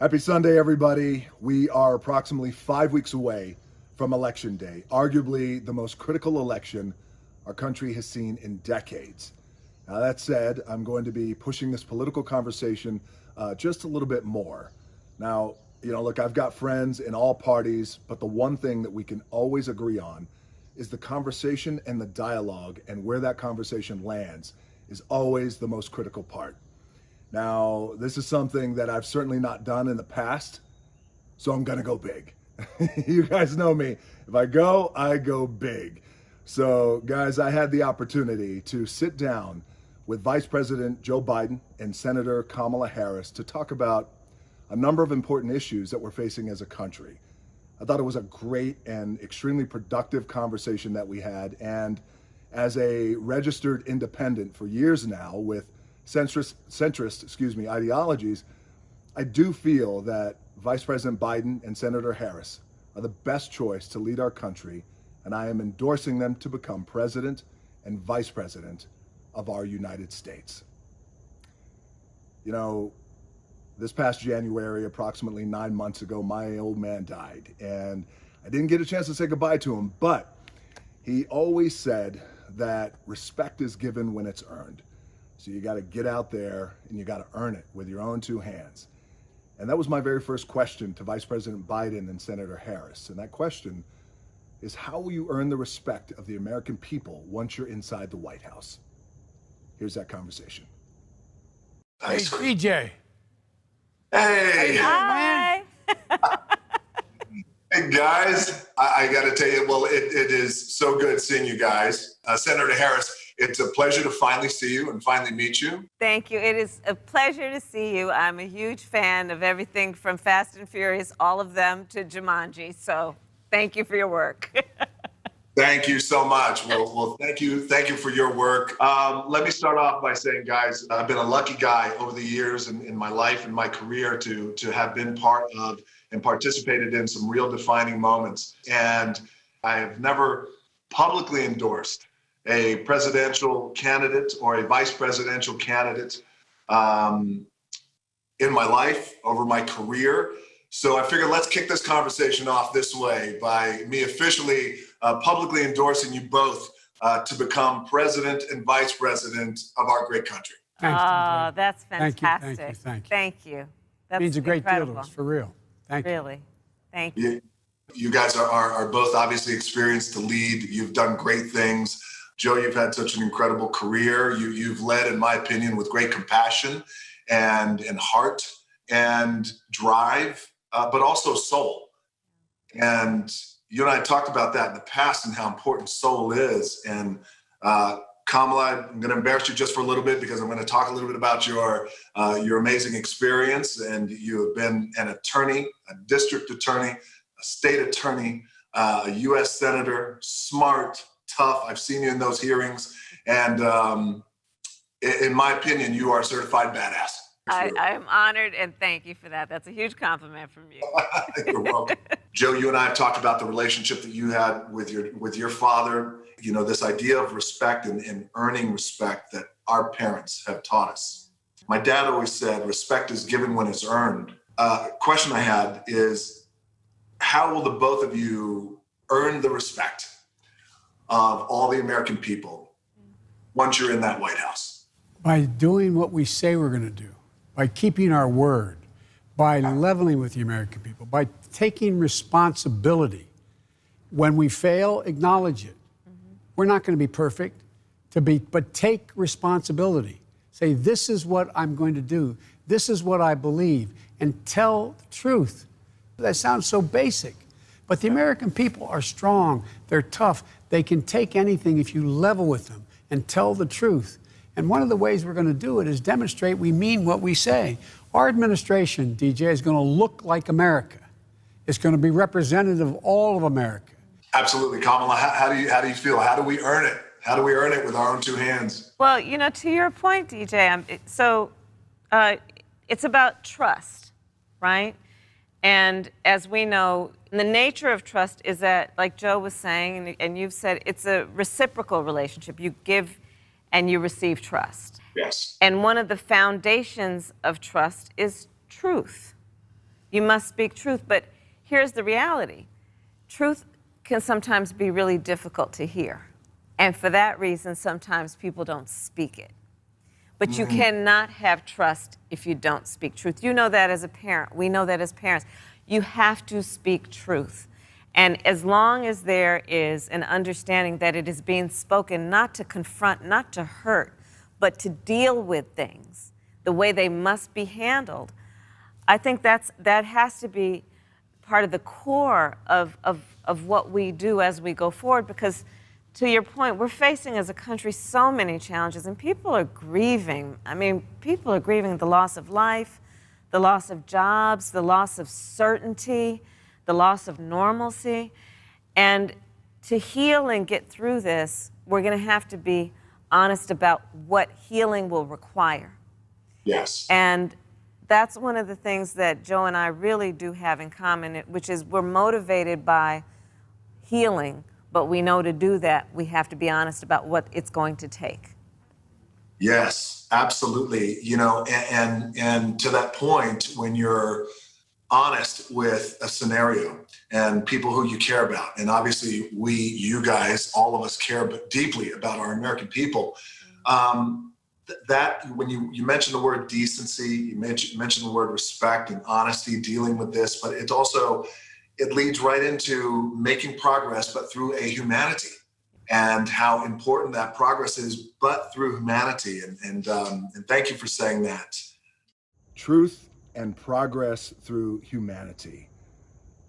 Happy Sunday, everybody. We are approximately 5 weeks away from Election Day, arguably the most critical election our country has seen in decades. Now, that said, I'm going to be pushing this political conversation just a little bit more. Now, look, I've got friends in all parties, but the one thing that we can always agree on is the conversation and the dialogue, and where that conversation lands is always the most critical part. Now, this is something that I've certainly not done in the past, so I'm gonna go big. You guys know me. If I go big. So, guys, I had the opportunity to sit down with Vice President Joe Biden and Senator Kamala Harris to talk about a number of important issues that we're facing as a country. I thought it was a great and extremely productive conversation that we had, and as a registered independent for years now with centrist ideologies, I do feel that Vice President Biden and Senator Harris are the best choice to lead our country, and I am endorsing them to become President and Vice President of our United States. This past January, approximately 9 months ago, my old man died, and I didn't get a chance to say goodbye to him, but he always said that respect is given when it's earned. So you got to get out there and you got to earn it with your own two hands. And that was my very first question to Vice President Biden and Senator Harris. And that question is, how will you earn the respect of the American people once you're inside the White House? Here's that conversation. Hey, DJ. Hey. Hi. Hey, guys. I got to tell you, well, it is so good seeing you guys. Senator Harris, it's a pleasure to finally see you and finally meet you. Thank you. It is a pleasure to see you. I'm a huge fan of everything from Fast and Furious, all of them, to Jumanji. So thank you for your work. Thank you so much. Well, thank you for your work. Let me start off by saying, guys, I've been a lucky guy over the years in my life and my career to have been part of and participated in some real defining moments. And I have never publicly endorsed a presidential candidate or a vice presidential candidate in my life, over my career. So I figured let's kick this conversation off this way by me officially publicly endorsing you both to become president and vice president of our great country. Thanks, DJ. That's fantastic. Thank you. Thank you. That means a great incredible. deal to us, for real. Thank you. Really. Thank you. You guys are both obviously experienced to lead. You've done great things. Joe, you've had such an incredible career. You've led, in my opinion, with great compassion and heart and drive, but also soul. And you and I talked about that in the past and how important soul is. And Kamala, I'm going to embarrass you just for a little bit because I'm going to talk a little bit about your amazing experience. And you have been an attorney, a district attorney, a state attorney, a U.S. senator, smart, tough. I've seen you in those hearings. And in my opinion, you are a certified badass. I'm honored, and thank you for that. That's a huge compliment from you. You're welcome. Joe, you and I have talked about the relationship that you had with your father. This idea of respect and earning respect that our parents have taught us. My dad always said, respect is given when it's earned. Question I had is, how will the both of you earn the respect of all the American people once you're in that White House? By doing what we say we're going to do, by keeping our word, by leveling with the American people, by taking responsibility. When we fail, acknowledge it. We're not going to be perfect, but take responsibility. Say, this is what I'm going to do. This is what I believe, and tell the truth. That sounds so basic, but the American people are strong. They're tough. They can take anything if you level with them and tell the truth. And one of the ways we're going to do it is demonstrate we mean what we say. Our administration, DJ, is going to look like America. It's going to be representative of all of America. Absolutely. Kamala, how do you feel? How do we earn it? How do we earn it with our own two hands? Well, to your point, DJ, it's about trust, right? And as we know, the nature of trust is that, like Joe was saying, and you've said, it's a reciprocal relationship. You give and you receive trust. Yes. And one of the foundations of trust is truth. You must speak truth. But here's the reality. Truth can sometimes be really difficult to hear. And for that reason, sometimes people don't speak it. But you cannot have trust if you don't speak truth. You know that as a parent. We know that as parents. You have to speak truth. And as long as there is an understanding that it is being spoken not to confront, not to hurt, but to deal with things the way they must be handled, I think that has to be part of the core of what we do as we go forward, because to your point, we're facing as a country so many challenges, and people are grieving. I mean, people are grieving the loss of life, the loss of jobs, the loss of certainty, the loss of normalcy. And to heal and get through this, we're going to have to be honest about what healing will require. Yes. And that's one of the things that Joe and I really do have in common, which is we're motivated by healing, but we know to do that, we have to be honest about what it's going to take. Yes, absolutely. You know, and to that point, when you're honest with a scenario and people who you care about, and obviously you guys, all of us care deeply about our American people. That when you mentioned the word decency, you mentioned the word respect and honesty, dealing with this, but it leads right into making progress, but through a humanity, and how important that progress is, but through humanity. And thank you for saying that. Truth and progress through humanity.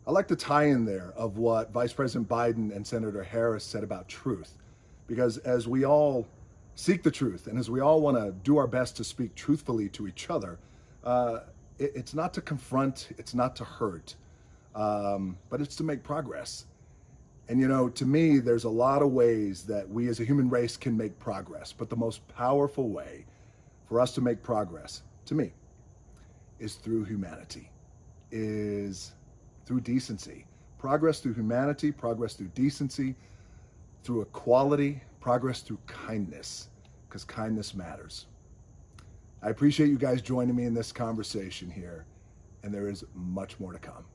I like the tie-in there of what Vice President Biden and Senator Harris said about truth, because as we all seek the truth and as we all want to do our best to speak truthfully to each other, it's not to confront, it's not to hurt, but it's to make progress. And you know, to me, there's a lot of ways that we as a human race can make progress, but the most powerful way for us to make progress, to me, is through humanity, is through decency. Progress through humanity, progress through decency, through equality, progress through kindness, because kindness matters. I appreciate you guys joining me in this conversation here, and there is much more to come.